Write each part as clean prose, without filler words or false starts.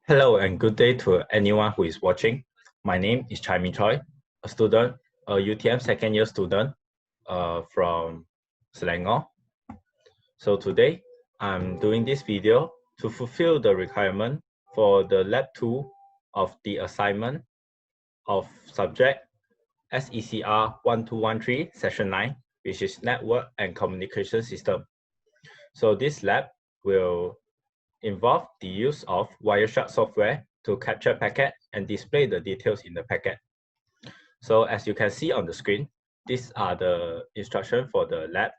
Hello and good day to anyone who is watching. My name is Chai Ming Choy, a student, a UTM second year student from Selangor. So today I'm doing this video to fulfill the requirement for the lab 2 of the assignment of subject SECR 1213 session 9, which is Network and Communication System. So this lab will involve the use of Wireshark software to capture packet and display the details in the packet. So as you can see on the screen, these are the instructions for the lab.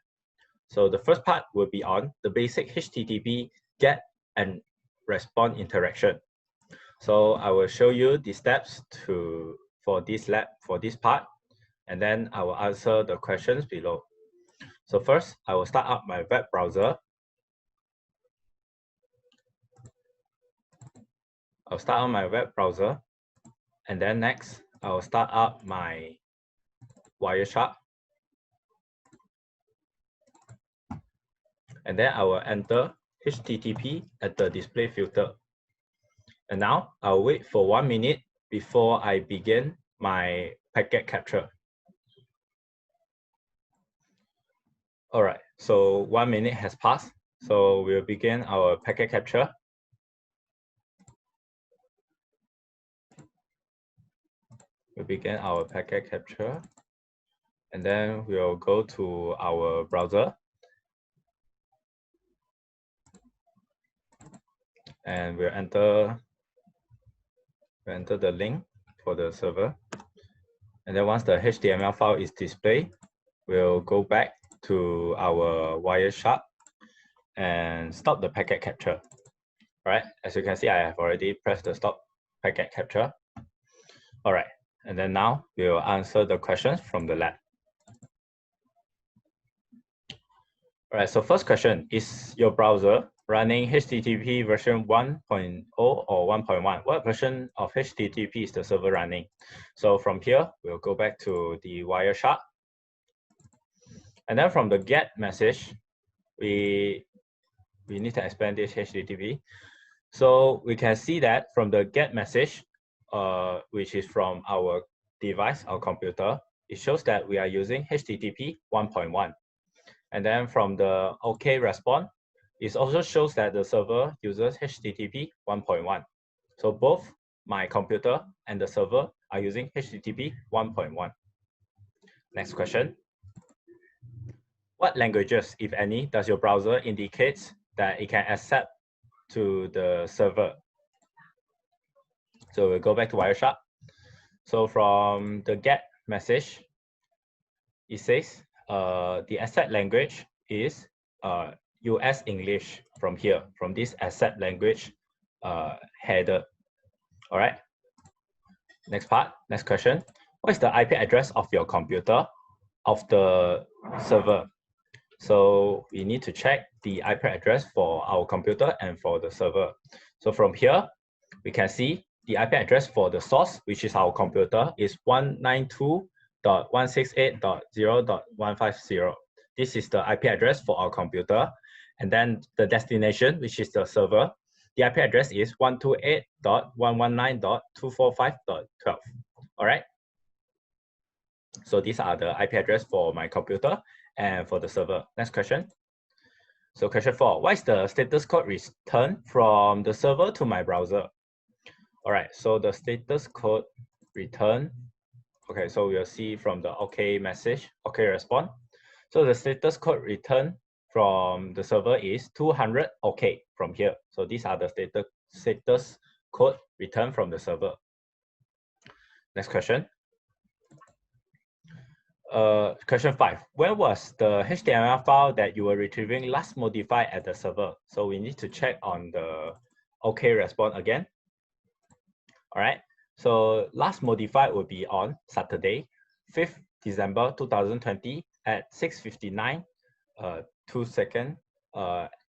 So the first part will be on the basic HTTP GET and response interaction. So I will show you the steps for this lab, for this part, and then I will answer the questions below. So first, I will start up my web browser. I'll start on my web browser, and then next, I will start up my Wireshark, and then I will enter HTTP at the display filter. And now I'll wait for 1 minute before I begin my packet capture. All right, so 1 minute has passed. So we'll begin our packet capture. We'll begin our packet capture. And then we'll go to our browser. And we'll enter the link for the server. And then once the HTML file is displayed, we'll go back to our Wireshark and stop the packet capture. All right, as you can see, I have already pressed the stop packet capture. All right, and then now we'll answer the questions from the lab. All right, so first question, is your browser running HTTP version 1.0 or 1.1? What version of HTTP is the server running? So from here, we'll go back to the Wireshark. And then from the GET message, we need to expand this HTTP. So we can see that from the GET message, which is from our device, our computer, it shows that we are using HTTP 1.1. And then from the OK response, it also shows that the server uses HTTP 1.1. So both my computer and the server are using HTTP 1.1. Next question. What languages, if any, does your browser indicate that it can accept to the server? So we'll go back to Wireshark. So from the GET message, it says the accept language is US English from here, from this accept language header. All right. Next part, next question. What is the IP address of your computer, of the server? So we need to check the IP address for our computer and for the server. So from here, we can see the IP address for the source, which is our computer, is 192.168.0.150. This is the IP address for our computer. And then the destination, which is the server, the IP address is 128.119.245.12. All right. So these are the IP address for my computer and for the server. Next question. So question 4, what is the status code returned from the server to my browser? All right, so the status code return. Okay, so we'll see from the OK message, OK response. So the status code return from the server is 200 OK from here. So these are the status code returned from the server. Next question. Question 5. When was the HTML file that you were retrieving last modified at the server? So we need to check on the OK response again. All right. So last modified will be on Saturday, 5th December 2020 at 6:59 2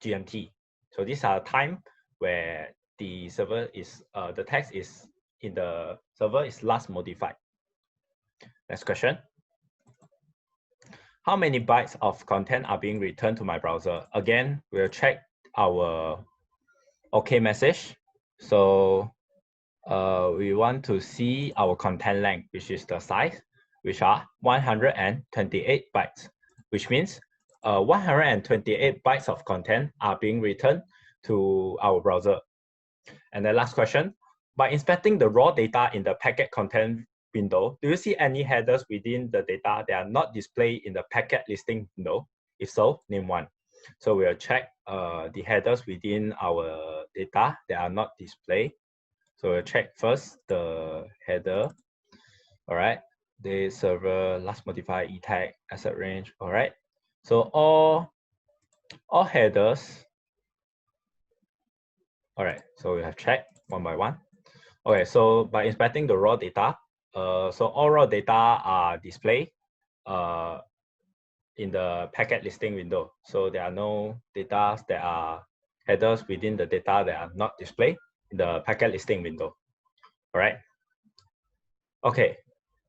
GMT. So these are time where the server is the text is in the server is last modified. Next question. How many bytes of content are being returned to my browser? Again, we'll check our OK message. So we want to see our content length, which is the size, which are 128 bytes, which means 128 bytes of content are being returned to our browser. And the last question, by inspecting the raw data in the packet content window, do you see any headers within the data that are not displayed in the packet listing window? If so, name one. So we'll check the headers within our data that are not displayed. So we'll check first the header. All right, the server, last modified, e-tag, asset range. All right, so all headers. All right, so we have checked one by one. Okay, so by inspecting the raw data, so all raw data are displayed in the packet listing window. So there are no data that are headers within the data that are not displayed in the packet listing window. All right. Okay,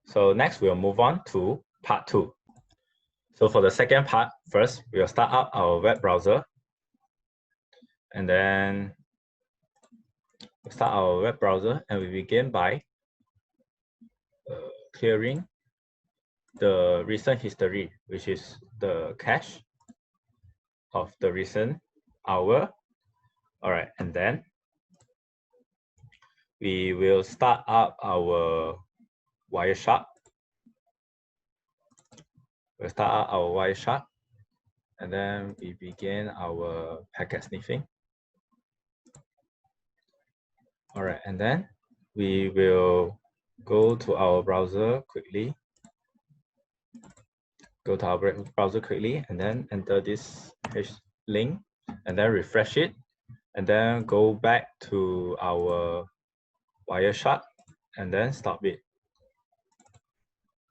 so next we'll move on to part 2. So for the second part, first we'll start up our web browser, and then we'll start our web browser, and we begin by clearing the recent history, which is the cache of the recent hour. All right, and then we will start up our Wireshark. We'll start up our Wireshark, and then we begin our packet sniffing. All right, and then we will go to our browser quickly. Go to our browser quickly, and then enter this link, and then refresh it, and then go back to our Wireshark, and then stop it.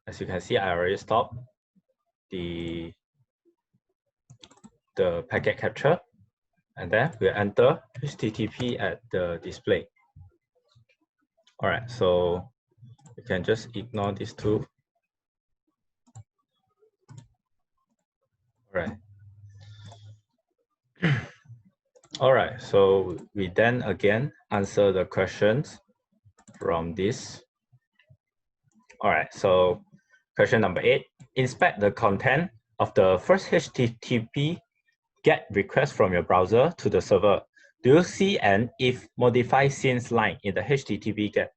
As you can see, I already stopped the packet capture, and then we enter HTTP at the display. All right, so you can just ignore these two. All right. All right, so we then again answer the questions from this. All right, so question number 8, inspect the content of the first HTTP GET request from your browser to the server. Do you see an if modify since line in the HTTP GET?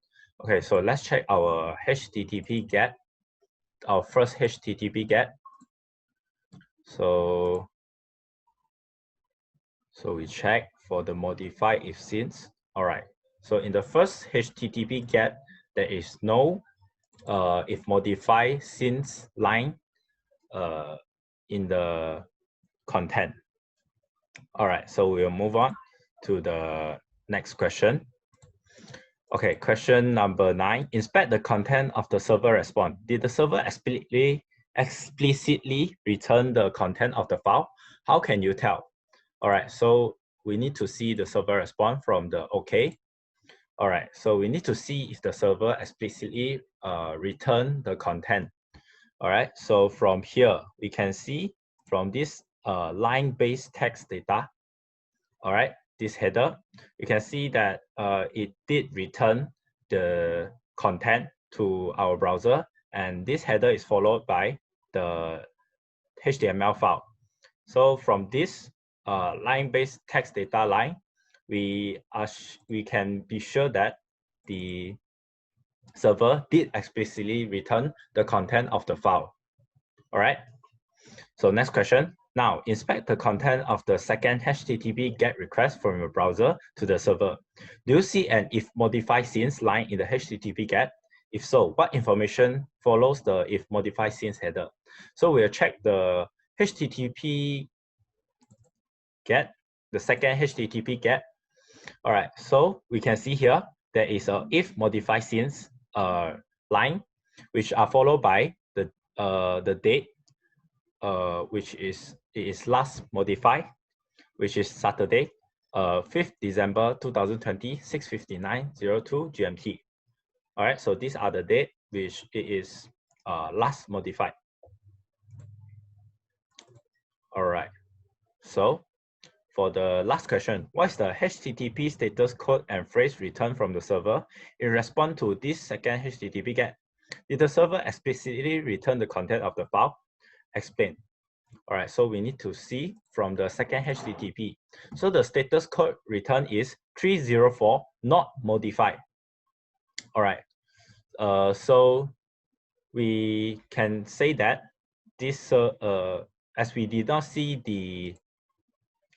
Okay, so let's check our HTTP GET, our first HTTP GET. So we check for the modify if since. All right, so in the first HTTP GET, there is no if modify since line in the content. All right, so we'll move on to the next question. Okay, question number 9. Inspect the content of the server response. Did the server explicitly return the content of the file? How can you tell? All right, so we need to see the server response from the OK. All right, so we need to see if the server explicitly return the content. All right, so from here, we can see from this line-based text data, all right, this header, you can see that it did return the content to our browser, and this header is followed by the HTML file. So from this line-based text data line, we can be sure that the server did explicitly return the content of the file. All right. So next question. Now inspect the content of the second HTTP GET request from your browser to the server. Do you see an if modify since line in the HTTP GET? If so, what information follows the if modify since header? So we'll check the HTTP GET, the second HTTP GET. All right, so we can see here there is a if modify since line, which are followed by the date, which is last modified, which is Saturday, 5th December 2020, 6:59:02 GMT. All right, so these are the date which it is last modified. All right, so for the last question, what is the HTTP status code and phrase returned from the server in response to this second HTTP GET? Did the server explicitly return the content of the file? Explain. All right, so we need to see from the second HTTP. So the status code return is 304 not modified. All right, so we can say that this, as we did not see the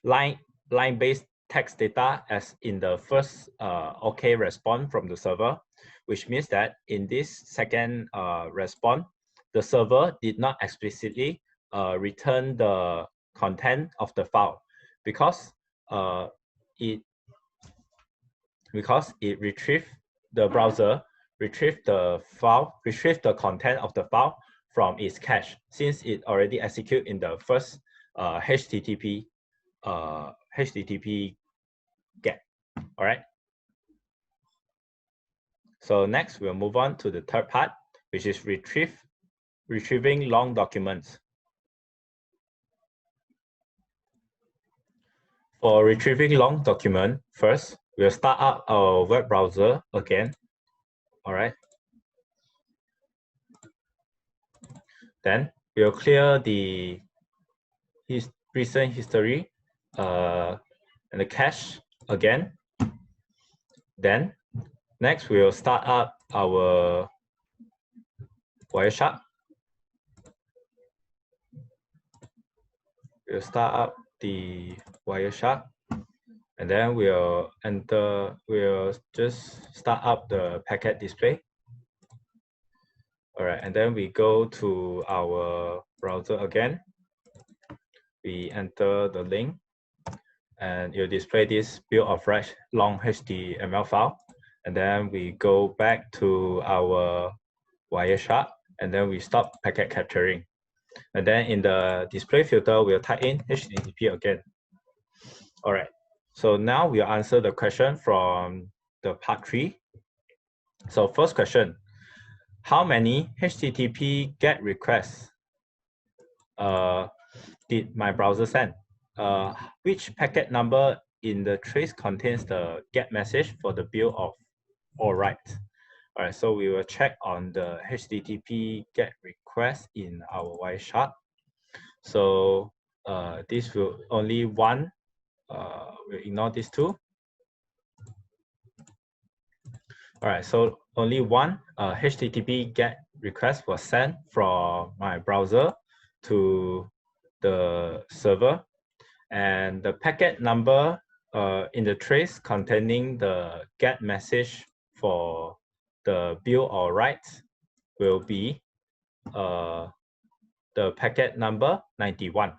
line-based text data as in the first OK response from the server, which means that in this second response, the server did not explicitly return the content of the file because it retrieved the browser, retrieved the content of the file from its cache since it already executed in the first HTTP GET. All right. So next we'll move on to the third part, which is retrieving long documents. For retrieving long document, first we'll start up our web browser again. All right. Then we'll clear the recent history and the cache again. Then next we'll start up our Wireshark. We'll start up the Wireshark, and then we'll just start up the packet display. All right, and then we go to our browser again. We enter the link, and it'll display this bill of rights long HTML file. And then we go back to our Wireshark, and then we stop packet capturing. And then in the display filter, we'll type in HTTP again. All right, so now we'll answer the question from the part 3. So first question, how many HTTP GET requests did my browser send? Which packet number in the trace contains the GET message for the bill of all rights? All right, so we will check on the HTTP GET request in our Wireshark. So this will only one, we'll ignore these two. All right, so only one HTTP GET request was sent from my browser to the server, and the packet number in the trace containing the GET message for the bill of rights will be the packet number 91.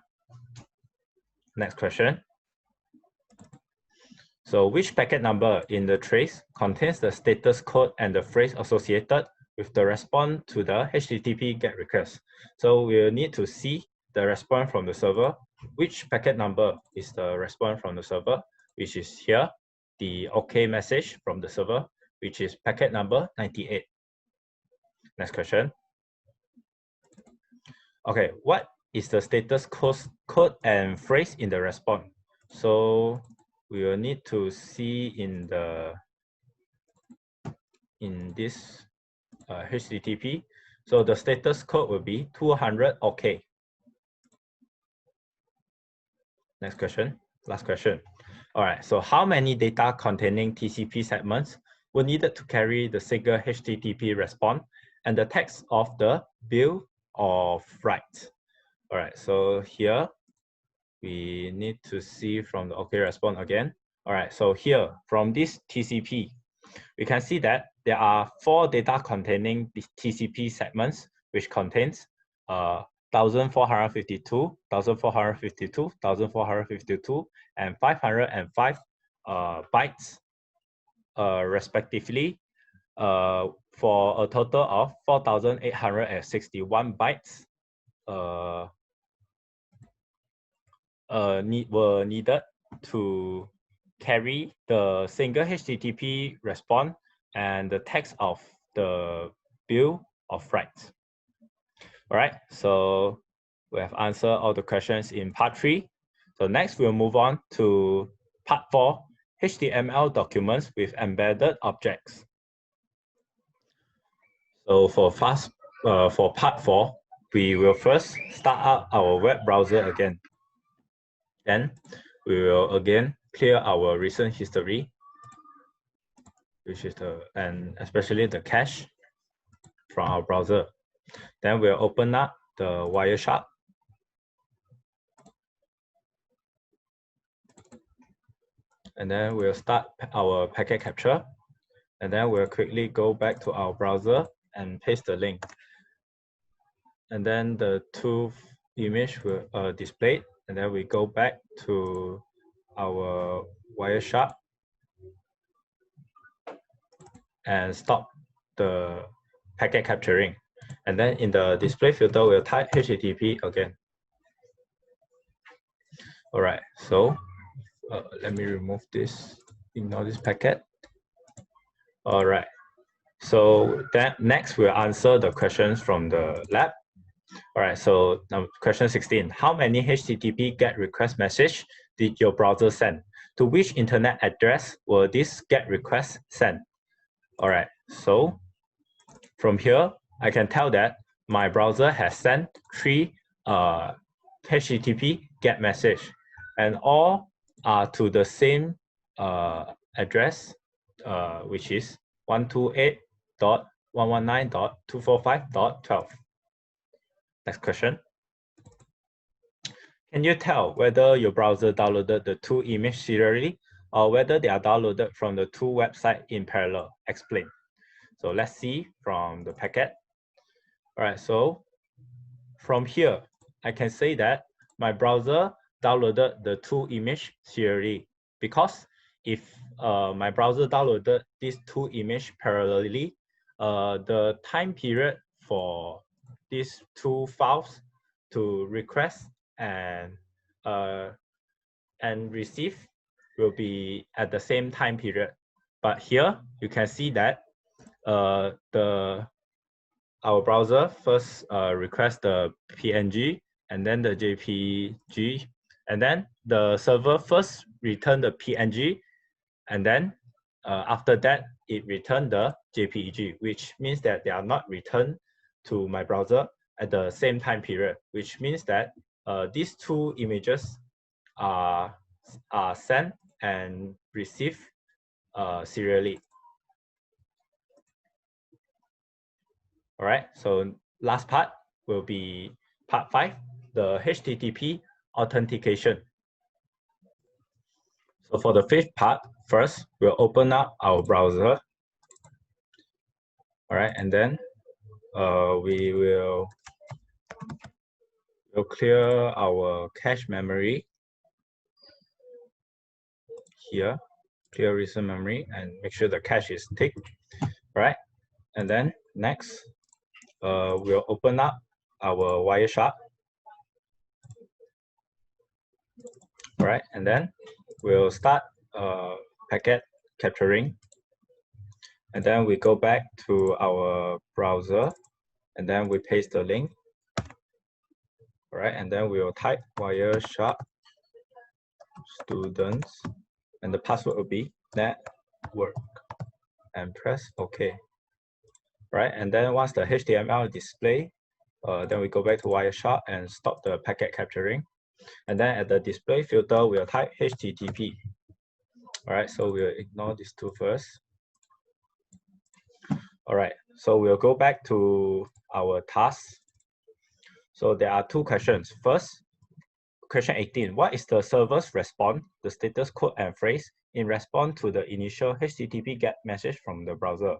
Next question. So which packet number in the trace contains the status code and the phrase associated with the response to the HTTP GET request? So we'll need to see the response from the server. Which packet number is the response from the server, which is here, the OK message from the server, which is packet number 98. Next question. Okay, what is the status code and phrase in the response? So we will need to see in this HTTP. So the status code will be 200 OK. Next question, last question. All right, so how many data containing TCP segments were needed to carry the single HTTP response and the text of the bill of rights? All right, so here we need to see from the OK response again. All right, so here from this TCP, we can see that there are 4 data containing TCP segments, which contains 1452, 1452, 1452, and 505 bytes, respectively, for a total of 4,861 bytes were needed to carry the single HTTP response and the text of the bill of rights. All right, so we have answered all the questions in part 3. So next we'll move on to part 4, HTML documents with embedded objects. So for part 4, we will first start up our web browser again. Then we will again clear our recent history, which is and especially the cache from our browser. Then we'll open up the Wireshark. And then we'll start our packet capture. And then we'll quickly go back to our browser and paste the link. And then the two image will display. And then we go back to our Wireshark and stop the packet capturing. And then in the display filter, we'll type HTTP again. All right, so let me remove this, ignore this packet. All right, so then next we'll answer the questions from the lab. All right, so question 16, how many HTTP GET request message did your browser send? To which internet address were these GET requests sent? All right, so from here, I can tell that my browser has sent 3 HTTP GET message, and all are to the same address, which is 128.119.245.12. Next question. Can you tell whether your browser downloaded the 2 images serially or whether they are downloaded from the 2 websites in parallel? Explain. So let's see from the packet. All right, so from here, I can say that my browser downloaded the 2 images serially, because if my browser downloaded these 2 images parallelly, the time period for these 2 files to request and receive will be at the same time period. But here you can see that our browser first requests the PNG and then the JPG, and then the server first returned the PNG, and then after that it returned the JPEG, which means that they are not returned to my browser at the same time period, which means that these 2 images are sent and received serially. All right, so last part will be part 5, the HTTP authentication. So for the 5th part, first we'll open up our browser. All right, and then we will clear our cache memory here, clear recent memory, and make sure the cache is ticked. All right, and then next we'll open up our Wireshark. All right, and then we'll start packet capturing, and then we go back to our browser, and then we paste the link. All right, and then we will type Wireshark students, and the password will be network, and press OK. Right, and then once the HTML display, then we go back to Wireshark and stop the packet capturing. And then at the display filter, we'll type HTTP. All right, so we'll ignore these 2 first. All right, so we'll go back to our task. So there are 2 questions. First, question 18, what is the server's response, the status code and phrase in response to the initial HTTP GET message from the browser?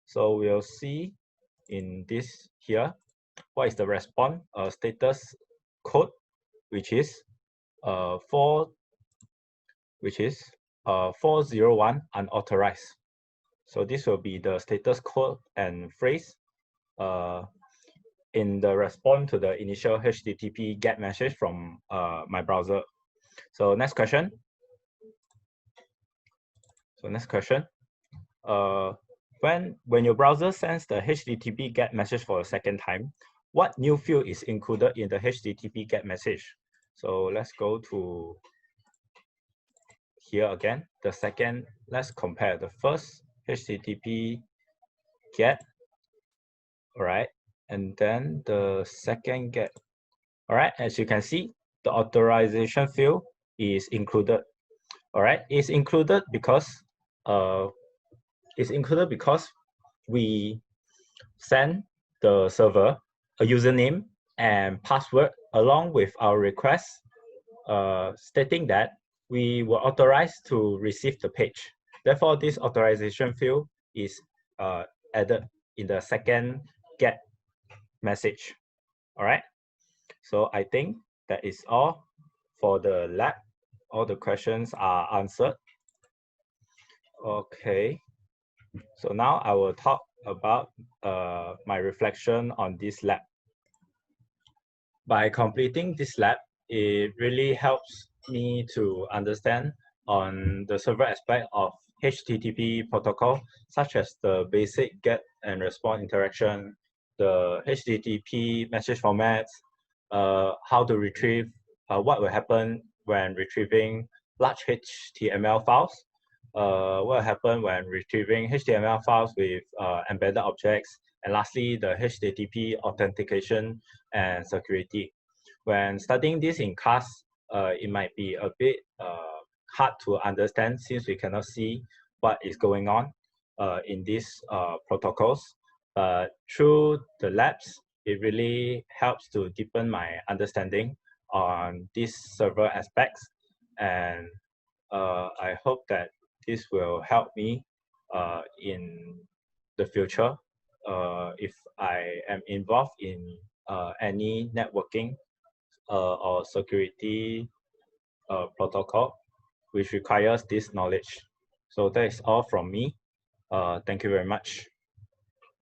So we'll see in this here, what is the response status code, which is 401 unauthorized. So this will be the status code and phrase in the response to the initial HTTP GET message from my browser. So next question. When your browser sends the HTTP GET message for a second time, what new field is included in the HTTP GET message? So let's go to here again. The second, let's compare the first HTTP GET, all right, and then the second GET. All right, as you can see, the authorization field is included. All right, it's included because we send the server a username and password along with our request, stating that we were authorized to receive the page. Therefore, this authorization field is added in the second GET message. All right. So I think that is all for the lab. All the questions are answered. Okay. So now I will talk about my reflection on this lab. By completing this lab, it really helps me to understand on the several aspects of HTTP protocol, such as the basic GET and response interaction, the HTTP message formats, how to retrieve, what will happen when retrieving large HTML files, what will happen when retrieving HTML files with embedded objects, and lastly, the HTTP authentication and security. When studying this in class, it might be a bit hard to understand since we cannot see what is going on in these protocols. But through the labs, it really helps to deepen my understanding on these several aspects. And I hope that this will help me in the future if I am involved in any networking or security protocol which requires this knowledge. So that is all from me. Thank you very much.